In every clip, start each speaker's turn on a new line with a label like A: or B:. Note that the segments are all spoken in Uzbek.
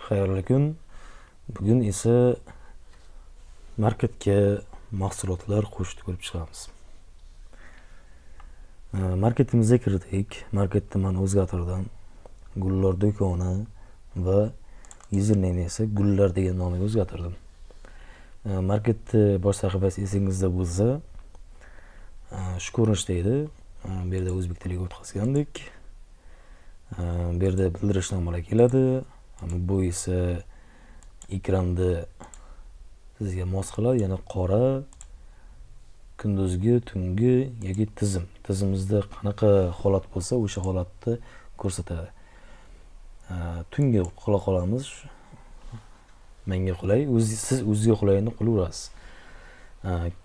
A: Xayrli kun. Bugun esa marketga mahsulotlar qo'shib ko'rib chiqamiz. Marketimizga kirdik. Marketni men o'zgartirdim. Gullar do'koni va username esa Gullar degan nomga o'zgartirdim. Marketni bosh sahifasi esingizda bo'lsa, shu ko'rinishda edi. Bu yerda o'zbek tiliga o'tkazgandik. Bu yerda bildirishnomalar keladi. Bu esa ekranda sizga mos qiladi, ya'ni qora, kunduzgi, tungi yoki tizim. Tizimimizda qanaqa holat bo'lsa, o'sha holatni ko'rsatadi. Tungi qila qolamiz. Menga qulay, siz o'zingizga qulayini qilaverasiz.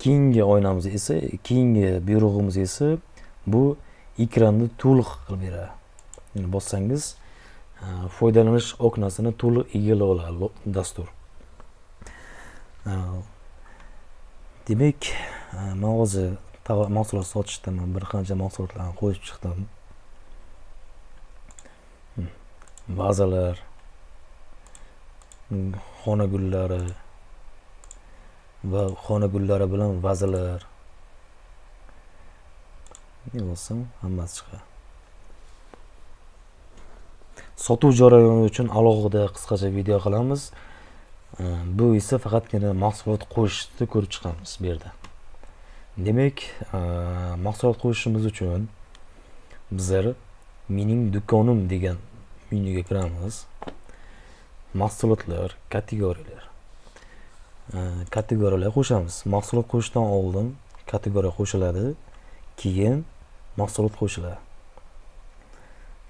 A: Keyingi oynamiz esa, keyingi buyrug'imiz esa bu ekranni to'liq qilib beradi. Ya'ni bossangiz foydalanish oknasini to'liq egallab oladi dastur. Demak, men hozir mahsulot sotishdaman, bir qancha mahsulotlarni qo'yib chiqdim. Vazalar, xona gullari va xona gullari bilan vazalar. Ne bo'lsa, hammasi chiqadi. Sotuv jarayoni uchun alohida qisqacha video qilamiz. Bu esa faqatgina mahsulot qo'shishni ko'rib chiqamiz bu yerda. Demak, mahsulot qo'shishimiz uchun bizlar mening do'konim degan menyuga kiramiz. Mahsulotlar, kategoriyalar. Kategoriyalar qo'shamiz. Mahsulot qo'shishdan oldin kategoriya qo'shiladi, keyin mahsulot qo'shiladi.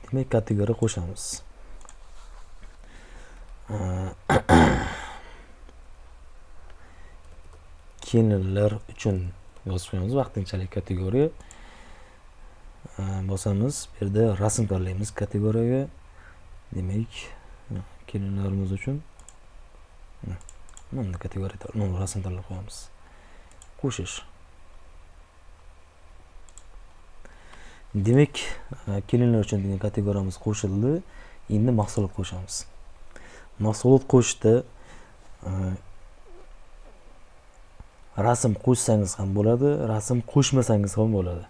A: Demak, kategoriya qo'shamiz. Kelinlar uchun yozib qo'yamiz vaqtinchalik kategoriya. Bosamiz, bu yerda rasm tanlaymiz kategoriyaga. Demak, kelinlarimiz uchun mana kategoriya rasm tanlab qo'yamiz. Qo'shish. Demak, kelinlar uchun degan kategoriyamiz qo'shildi. Endi mahsulot qo'shamiz. Mahsulot qo'shishda rasm qo'shsangiz ham bo'ladi, rasm qo'shmasangiz ham bo'ladi.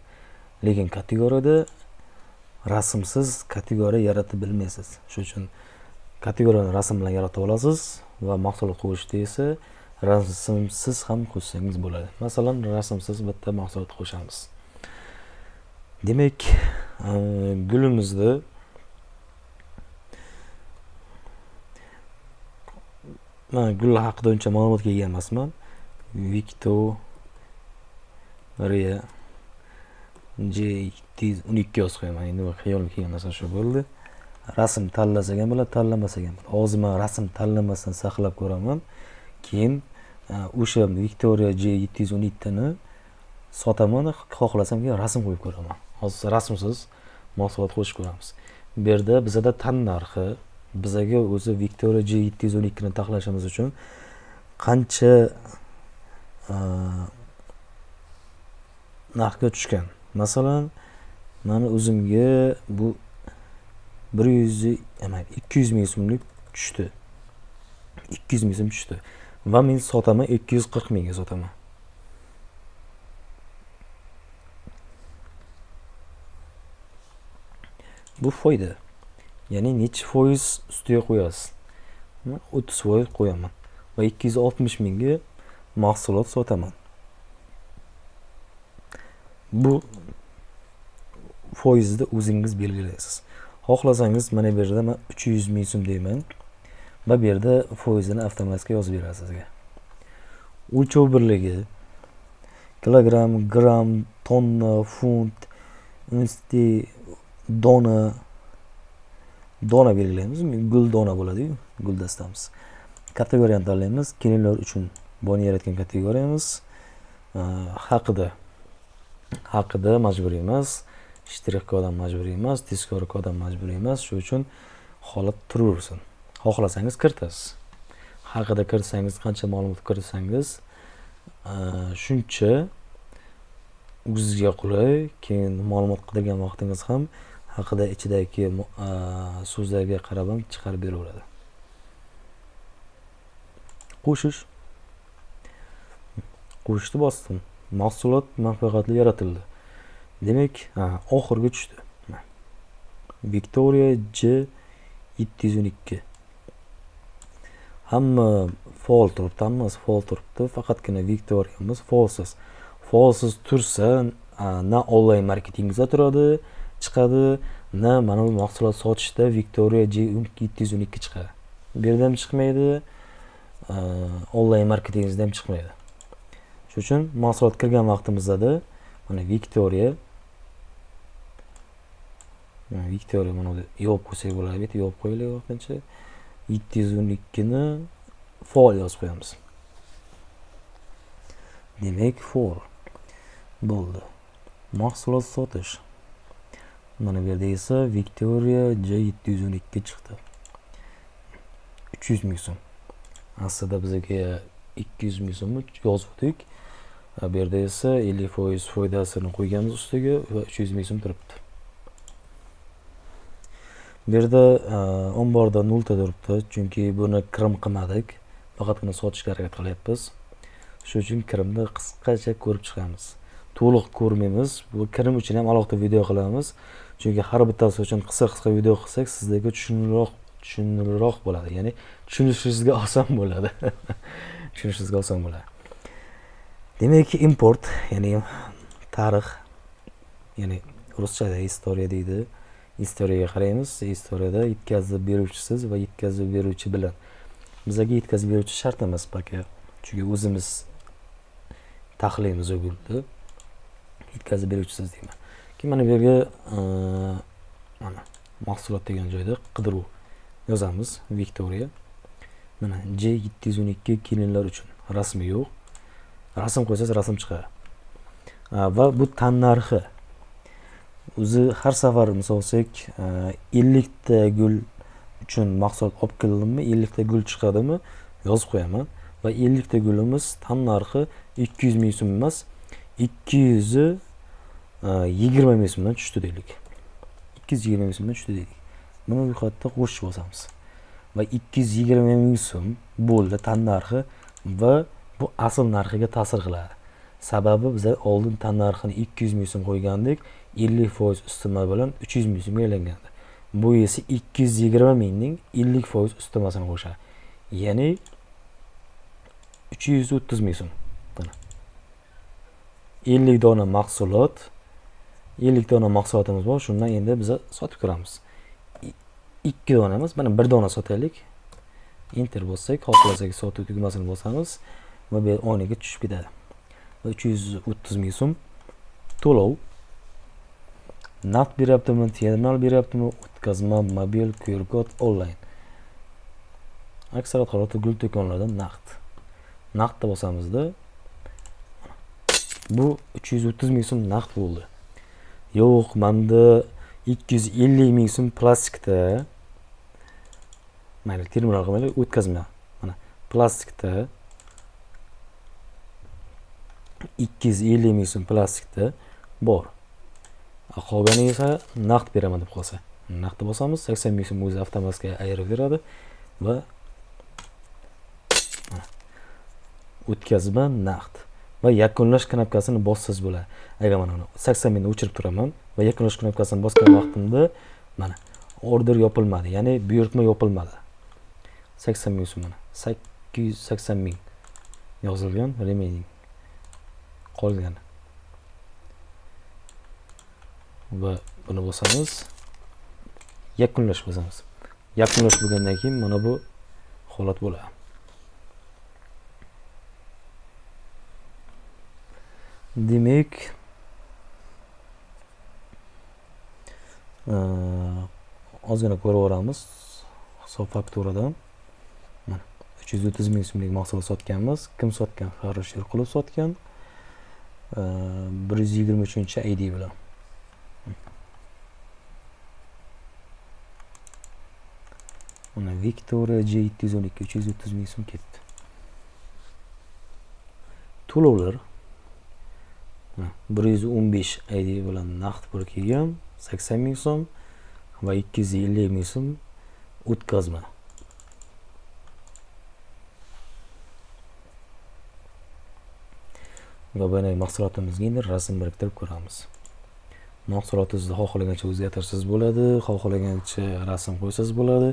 A: Lekin kategoriyada rasmsiz kategoriya yaratib bilmaysiz. Shuning uchun kategoriyani rasm bilan yaratib olasiz va mahsulot qo'shishda esa rasmsiz ham qo'shsangiz bo'ladi. Masalan, rasmsiz bitta mahsulot qo'shamiz. Demak, gulimizda men gullar haqida uncha ma'lumotga ega emasman. Victoria J12 yozib qo'yaman. Endi xayolimga kelgan narsa shu bo'ldi. Rasm tanlasak ham bo'ladi, tanlamasak ham bo'ladi. Hozir men rasm tanlamasdan saqlab ko'raman. Keyin o'sha Victoria J712 ni sotaman, xohlasam keyin rasm qo'yib ko'raman. Hozir rasmsiz mahsulot qo'shib ko'ramiz. Bu yerda bizda tan narxi, bizaga o'zi Victoria J712 ni taxlashimiz uchun qancha narxga tushgan. Masalan, meni o'zimga bu 200 ming so'mlik tushdi. 200 ming so'm tushdi. Va men sotaman 240 mingga sotaman. Bu foyda. Ya'ni necha foiz ustiga qo'yasiz? 30% qo'yaman va 260 mingga mahsulot sotaman. Bu foizni o'zingiz belgilaysiz. Xohlasangiz mana bu yerda men 300 ming so'm deyman va bu yerda foizini avtomatik yozib beradi sizga. O'lchov birligi kilogramm, gram, tonna, funt, unsti, dona belgilaymiz. Gul dona bo'ladi-ku, gul dastamiz. Kategoriyani tanlaymiz. Kelinlar uchun boni yaratgan kategoriyamiz. Haqida majburiy emas, shtrix koddan majburiy emas, tezkor koddan majburiy emas. Shuning uchun holat turaversin. Xohlasangiz kiritasiz. Haqida kiritsangiz, qancha ma'lumot kiritsangiz, shuncha o'zingizga qulay. Keyin ma'lumot qidirgan vaqtingiz ham haqida ichidagi so'zlarga qarab ham chiqarib beraveradi. Qo'shishni bosdim. Mahsulot muvaffaqiyatli yaratildi. Demak, oxirgi tushdi. Victoria J712. Hamma faol turibdi, hammasi faol turibdi. Faqatgina Victoria'miz faolsiz. Faolsiz tursa, na onlayn marketingda turadi, chiqadi, na mana bu mahsulot sotishda Victoria J712 chiqadi. Bu yerda ham chiqmaydi, onlayn marketingizda ham chiqmaydi. Shuning uchun mahsulot kirgan vaqtimizda mana Victoria mana yopib qo'ysak bo'ladi, yopib qo'yaylik vaqtincha. 712 ni faol yozib qo'yamiz. Demak, faol bo'ldi. Mahsulot sotish. Mana bu yerda esa Victoria J712 chiqdi. 300 ming so'm. Aslida bizga 200 ming so'mni yozdik. Bu yerda esa 50% foydasini qo'yganmiz ustiga va 300 ming so'm turibdi. Bu yerda omborda 0 ta turibdi, chunki buni kirim qilmadik. Faqatgina sotishga harakat qilyapmiz. Shuning uchun kirimni qisqacha ko'rib chiqamiz. To'liq ko'rmaymiz. Bu kirim uchun ham alohida video qilamiz. Chunki har bittasi uchun qisqa video qilsak, sizlarga tushunarliroq bo'ladi. Ya'ni tushunishingizga oson bo'ladi. Tushunishingizga oson bo'ladi. Demak, import, ya'ni tarix, ya'ni ruschada istoriya deydi. Istoriyaga qaraymiz. Istoriyada yetkazib beruvchisiz va yetkazib beruvchi bilan. Bizga yetkazib beruvchi shart emas, balki chunki o'zimiz tahlilimiz bo'ldi. Yetkazib beruvchisiz deyman. Keyin mana bu yerga mana mahsulot degan joyda qidiruv yozamiz. Victoria. Mana J712 kelinlar uchun rasmi yo'q. Rasm qo'ysangiz rasm chiqadi. Va bu tan narxi. O'zi har safar misol olsak 50 ta gul uchun mahsulot olib keldimmi, 50 ta gul chiqadimi yozib qo'yaman va 50 ta gulimiz tan narxi 200 ming so'm emas, 220 ming so'mdan tushdi deylik. 220 ming so'mdan tushdi deylik. Buni ro'yxatda qo'shib bosamiz. Va 220 ming so'm bo'ldi tan narxi va bu asl narxiga ta'sir qiladi. Sababi biz oldin tan narxini 200 ming so'm qo'ygandik, 50% ustima bilan 300 ming so'mga aylangandi. Bu esa 220 mingning 50% ustimasini qo'shadi. Ya'ni 330 ming so'm. Mana 50 dona mahsulot, 50 dona mahsulotimiz bor. Shundan endi biz sotib ko'ramiz. 2 dona emas, mana 1 dona sotaylik. Enter bossak, xohlasak sotuv tugmasini bosamiz va bu oynaga tushib ketadi. 330 ming so'm to'lov. Naqd beryaptimi, terminal beryaptimi, o'tkazma, mobil, QR kod, onlayn. Aksariyat holatda gul do'konlarida naqd. Naqdda bosamizda bu 330 ming so'm naqd bo'ldi. Yo'q, menda 250 ming so'm plastikda. Mayli, terminal qilmaylik, o'tkazma. Mana plastikda 250 ming so'm plastikda bor. Qolgani esa naqd beraman deb qolsa. Naqdni bosamiz, 80 ming so'm o'zi avtomatga ayirib beradi va o'tkazma naqd va yakunlash knopkasini bossangiz bo'ladi. Agar mana 80 mingni o'chirib turaman va yakunlash knopkasini bosgan vaqtimda mana order yopilmadi, ya'ni buyurtma yopilmadi. 80 ming so'm mana 880 ming yozilgan, remaining qolgan. Va buni bosamiz. Yakunlash bosamiz. Yakunlash bo'lgandan keyin mana bu holat bo'ladi. Demak, ozgina ko'raveramiz hisob fakturadan. Mana 330 ming so'mlik mahsulot sotganmiz. Kim sotgan? Farrush Erqulov sotgan. 123-ID bilan. Mana Victoria J712 330 ming so'm ketdi. To'lovlar 115 ID bilan naqd pul kelgan 80 ming so'm va 250 ming so'm o'tkazma. va bu mahsulotimizga endi rasm biriktirib ko'ramiz. Mahsulotingizni xohlagancha o'zgartirsangiz bo'ladi, xohlagancha rasm qo'ysangiz bo'ladi,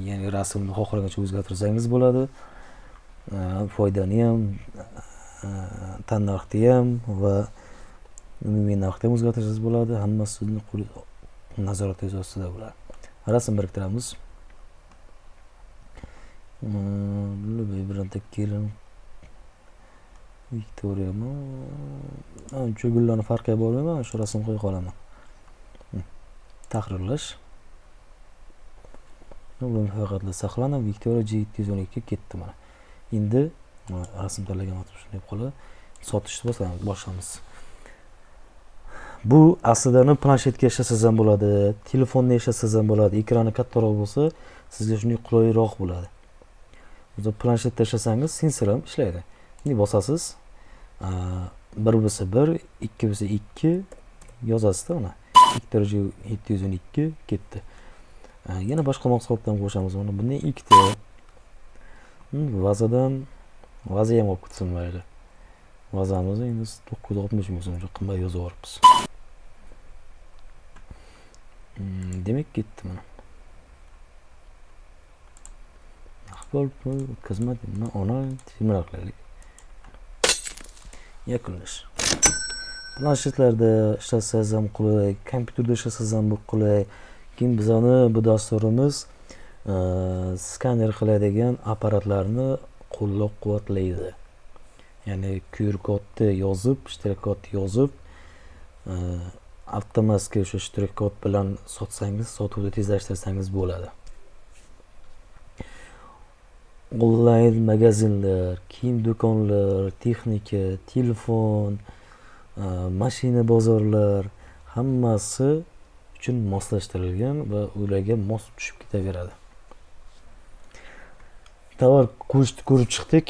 A: ya'ni rasmni xohlagancha o'zgartirsangiz bo'ladi. Foydani ham, tannarxni ham va umumiy narxni ham o'zgartirsangiz bo'ladi. Hammasi sizni nazoratingiz ostida bo'ladi. Rasm biriktiramiz. Bironta kelin Victoria uncha gullarni farqiga bormayman, shu rasm qo'ya qolaman. Tahrirlash. Buni faqat saqlanib Victoria G712 ketdi mana. Endi rasm tanlagan vaqtim shunday qoladi. Sotishni boshlaymiz. Bu aslida planshetga ishlasangiz ham bo'ladi, telefonda ishlasangiz ham bo'ladi. Ekrani kattaroq bo'lsa, sizga shunday qulayroq bo'ladi. O'zi planshetda ishlasangiz sensor ham ishlaydi. Endi bosasiz, 1 bo'lsa 1, 2 bo'lsa 2 yozasiz-da mana. Victoria G712 ketdi. Yana boshqa mahsulotlarni qo'shamiz. Mana bunday ikkita. Vazadan vaza ham olib ketsin mayli. Vazamizni endi 960 ming so'mga qimmat yozib yuboribmiz. Demak ketdi mana. Xizmat onlayn tizimlarlik. Yakunlash. Planshetlarda ishlasangiz ham qulay, kompyuterda ishlasangiz ham qulay. Keyin bizani bu dasturimiz skaner qiladigan apparatlarni qo'llab-quvvatlaydi. Ya'ni QR kodni yozib, ishtirak kodni yozib, avtomatik o'sha ishtirak kod bilan sotsangiz, sotuvni tezlashtirsangiz bo'ladi. Onlayn magazinlar, kiyim do'konlar, texnika, telefon, mashina bozorlar hammasi uchun moslashtirilgan va ularga mos tushib ketaveradi. Tovar qo'shni ko'rib chiqdik.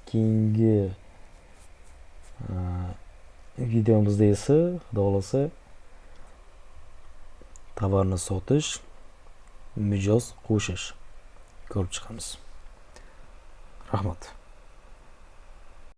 A: Keyingi videomizda esa xudo xolasa tovarni sotish, mijoz qo'shish ko'rib chiqamiz. Rahmat.